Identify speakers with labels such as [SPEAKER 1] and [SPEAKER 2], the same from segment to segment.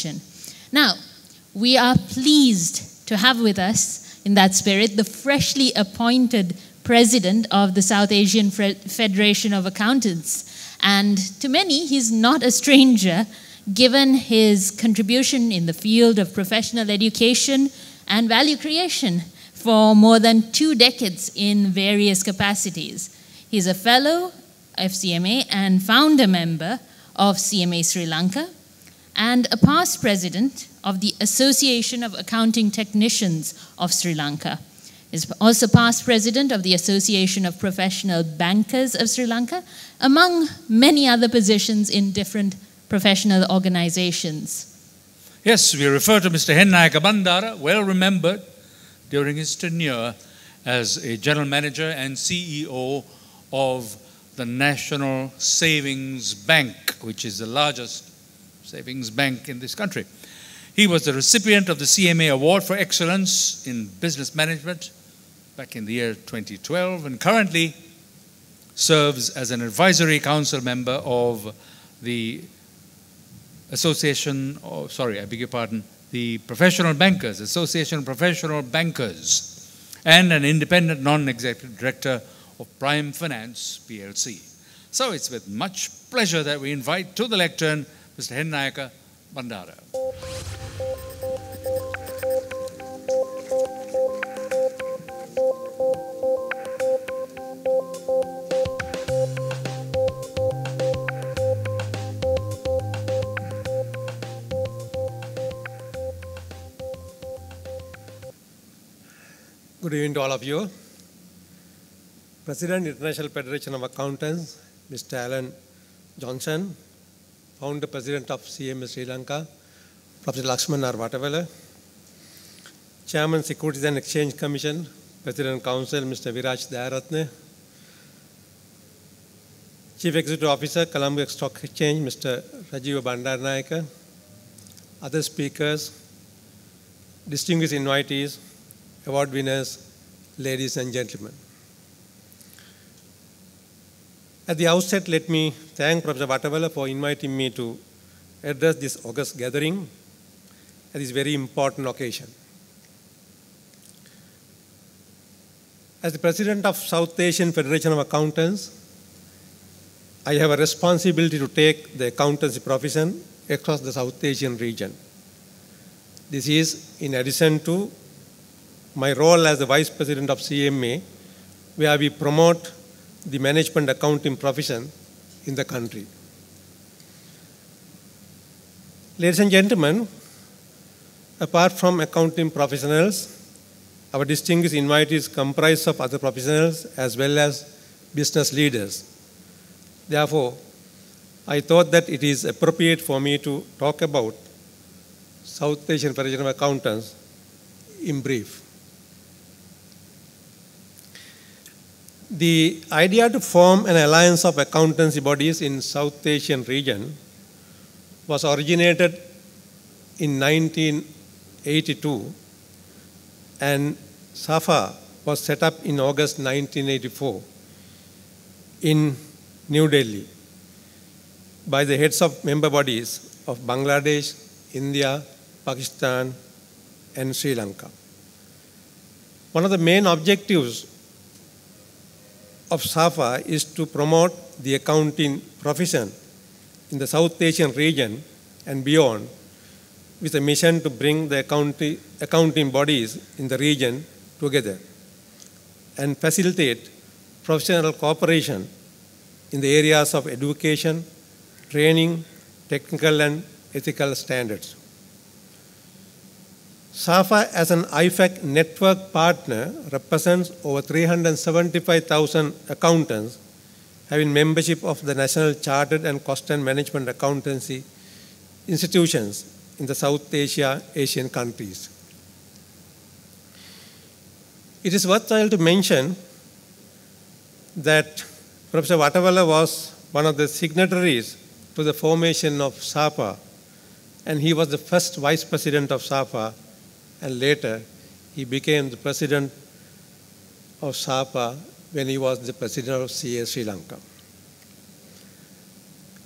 [SPEAKER 1] organization. Now, we are pleased to have with us, in that spirit, the freshly appointed president of the South Asian Federation of Accountants. And to many, he's not a stranger, given his contribution in the field of professional education and value creation for more than 2 decades in various capacities. He's a fellow of CMA and founder member of CMA Sri Lanka, and a past president of the Association of Accounting Technicians of Sri Lanka. He's also past president of the Association of Professional Bankers of Sri Lanka, among many other positions in different professional organizations.
[SPEAKER 2] Yes, we refer to Mr. Hennayake Bandara, well remembered during his tenure as a general manager and CEO of the National Savings Bank, which is the largest savings bank in this country. He was the recipient of the CMA Award for Excellence in Business Management back in the year 2012, and currently serves as an advisory council member of the Association, the Professional Bankers, Association of Professional Bankers, and an independent non-executive director of Prime Finance PLC. So it's with much pleasure that we invite to the lectern Mr. Hennayake Bandara.
[SPEAKER 3] Good evening to all of you. President, International Federation of Accountants, Mr. Alan Johnson, Founder President of CMA Sri Lanka, Professor Lakshman R. Vatawala, Chairman, Securities and Exchange Commission, President Council, Mr. Viraj Dayaratne, Chief Executive Officer, Colombo Stock Exchange, Mr. Rajiv Bandaranaike, other speakers, distinguished invitees, award winners, ladies and gentlemen. At the outset, let me thank Professor Vatawala for inviting me to address this August gathering at this very important occasion. As the President of South Asian Federation of Accountants, I have a responsibility to take the accountancy profession across the South Asian region. This is in addition to my role as the Vice President of CMA, where we promote the management accounting profession in the country. Ladies and gentlemen, apart from accounting professionals, our distinguished invitees comprise of other professionals as well as business leaders. Therefore, I thought that it is appropriate for me to talk about South Asian Federation of Accountants in brief. The idea to form an alliance of accountancy bodies in South Asian region was originated in 1982, and SAFA was set up in August 1984 in New Delhi by the heads of member bodies of Bangladesh, India, Pakistan, and Sri Lanka. One of the main objectives of SAFA is to promote the accounting profession in the South Asian region and beyond, with a mission to bring the accounting bodies in the region together and facilitate professional cooperation in the areas of education, training, technical and ethical standards. SAFA as an IFAC network partner represents over 375,000 accountants having membership of the National Chartered and Cost and Management Accountancy institutions in the South Asian countries. It is worthwhile to mention that Professor Vatawala was one of the signatories to the formation of SAFA, and he was the first vice president of SAFA, and later he became the president of SAFA when he was the president of CA Sri Lanka.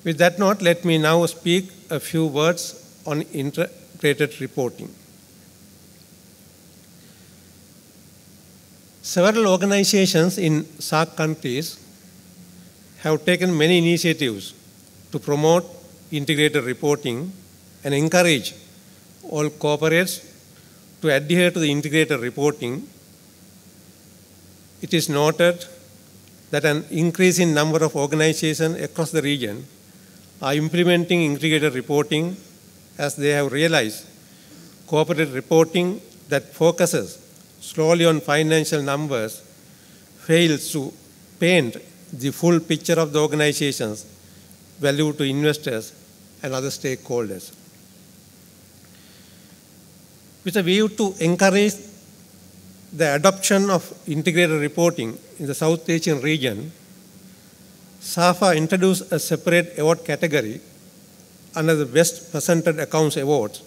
[SPEAKER 3] With that note, let me now speak a few words on integrated reporting. Several organizations in SAARC countries have taken many initiatives to promote integrated reporting and encourage all corporates to adhere to the integrated reporting. It is noted that an increasing number of organizations across the region are implementing integrated reporting as they have realized corporate reporting that focuses solely on financial numbers fails to paint the full picture of the organization's value to investors and other stakeholders. With a view to encourage the adoption of integrated reporting in the South Asian region, SAFA introduced a separate award category under the Best Presented Accounts Awards,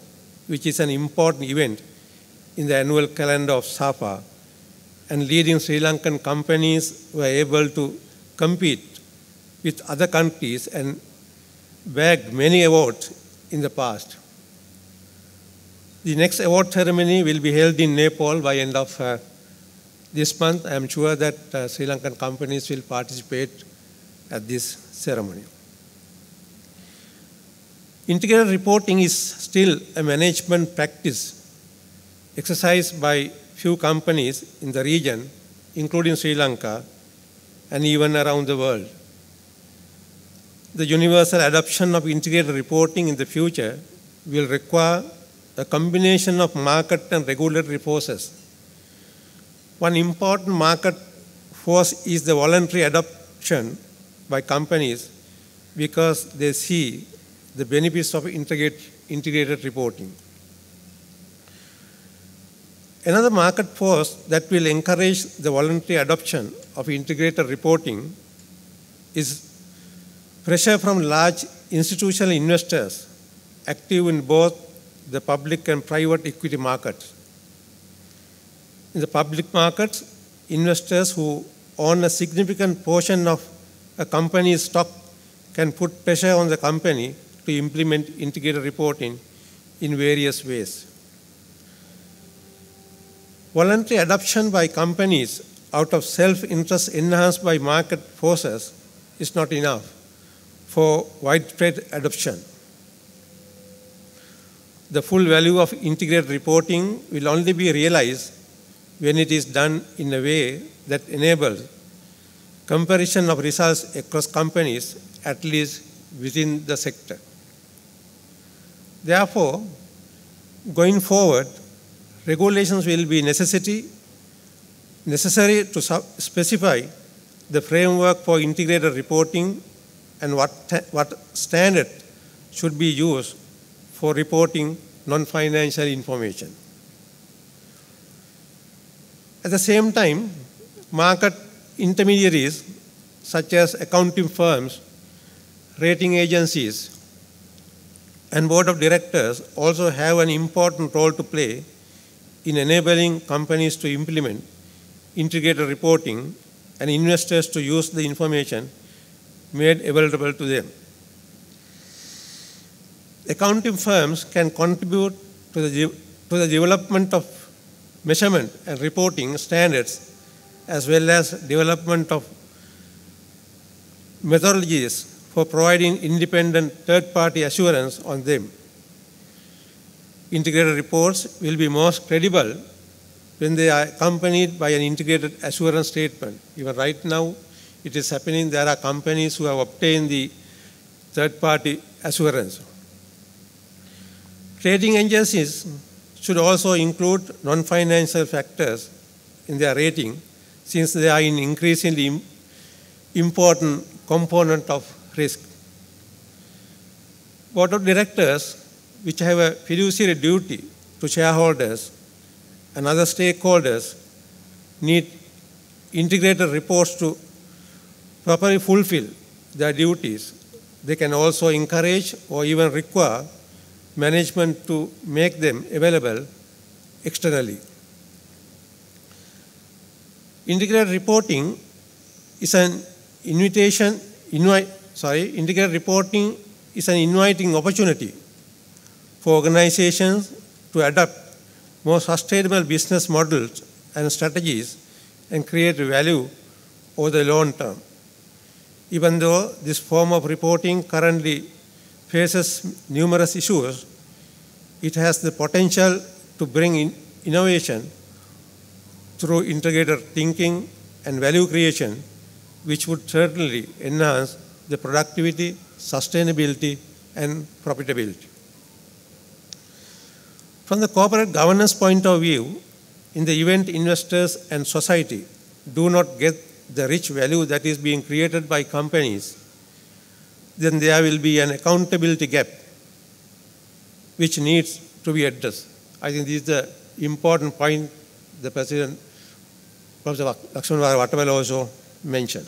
[SPEAKER 3] which is an important event in the annual calendar of SAFA, and leading Sri Lankan companies were able to compete with other countries and bagged many awards in the past. The next award ceremony will be held in Nepal by end of this month. I am sure that Sri Lankan companies will participate at this ceremony. Integrated reporting is still a management practice exercised by few companies in the region, including Sri Lanka and even around the world. The universal adoption of integrated reporting in the future will require a combination of market and regulatory forces. One important market force is the voluntary adoption by companies because they see the benefits of integrated reporting. Another market force that will encourage the voluntary adoption of integrated reporting is pressure from large institutional investors active in both the public and private equity markets. In the public markets, investors who own a significant portion of a company's stock can put pressure on the company to implement integrated reporting in various ways. Voluntary adoption by companies out of self-interest enhanced by market forces is not enough for widespread adoption. The full value of integrated reporting will only be realized when it is done in a way that enables comparison of results across companies, at least within the sector. Therefore, going forward, regulations will be necessary to specify the framework for integrated reporting and what standard should be used for reporting non-financial information. At the same time, market intermediaries such as accounting firms, rating agencies, and board of directors also have an important role to play in enabling companies to implement integrated reporting and investors to use the information made available to them. Accounting firms can contribute to the development of measurement and reporting standards as well as development of methodologies for providing independent third-party assurance on them. Integrated reports will be most credible when they are accompanied by an integrated assurance statement. Even right now, it is happening. There are companies who have obtained the third-party assurance. Rating agencies should also include non-financial factors in their rating, since they are an increasingly important component of risk. Board of directors, which have a fiduciary duty to shareholders and other stakeholders, need integrated reports to properly fulfill their duties. They can also encourage or even require management to make them available externally. Integrated reporting is an integrated reporting is an inviting opportunity for organizations to adopt more sustainable business models and strategies and create value over the long term. Even though this form of reporting currently faces numerous issues, it has the potential to bring in innovation through integrated thinking and value creation, which would certainly enhance the productivity, sustainability, and profitability. From the corporate governance point of view, in the event investors and society do not get the rich value that is being created by companies, then there will be an accountability gap which needs to be addressed. I think this is the important point the President, Professor Lakshman Vattawala also mentioned.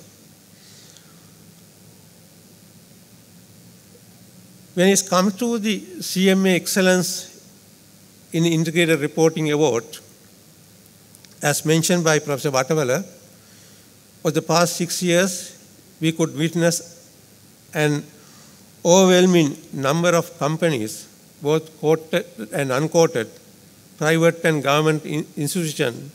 [SPEAKER 3] When it comes to the CMA Excellence in Integrated Reporting Award, as mentioned by Professor Vattawala, for the past 6 years, we could witness an overwhelming number of companies, both quoted and unquoted, private and government institutions,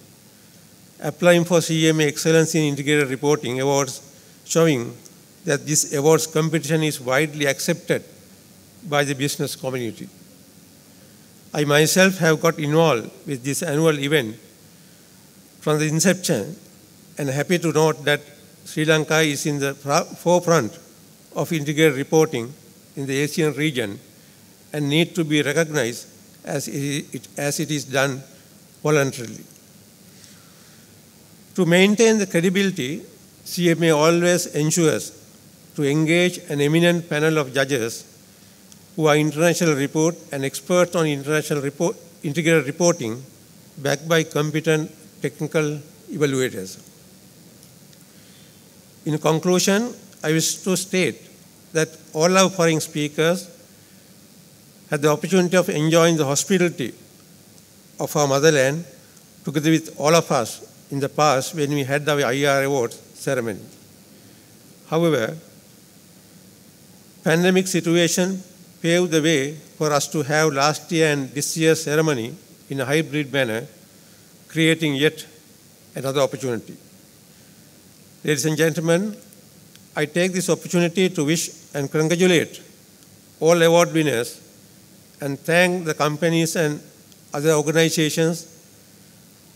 [SPEAKER 3] applying for CMA Excellence in Integrated Reporting Awards, showing that this awards competition is widely accepted by the business community. I myself have got involved with this annual event from the inception, and happy to note that Sri Lanka is in the forefront of integrated reporting in the Asian region and need to be recognized as it is done voluntarily. To maintain the credibility, CMA always ensures to engage an eminent panel of judges who are international report and experts on international integrated reporting, backed by competent technical evaluators. In conclusion, I wish to state that all our foreign speakers had the opportunity of enjoying the hospitality of our motherland together with all of us in the past when we had our IR Awards ceremony. However, pandemic situation paved the way for us to have last year and this year's ceremony in a hybrid manner, creating yet another opportunity. Ladies and gentlemen, I take this opportunity to wish and congratulate all award winners and thank the companies and other organizations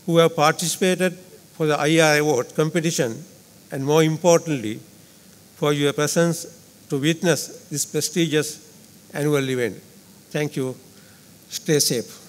[SPEAKER 3] who have participated for the IR Award competition, and more importantly, for your presence to witness this prestigious annual event. Thank you. Stay safe.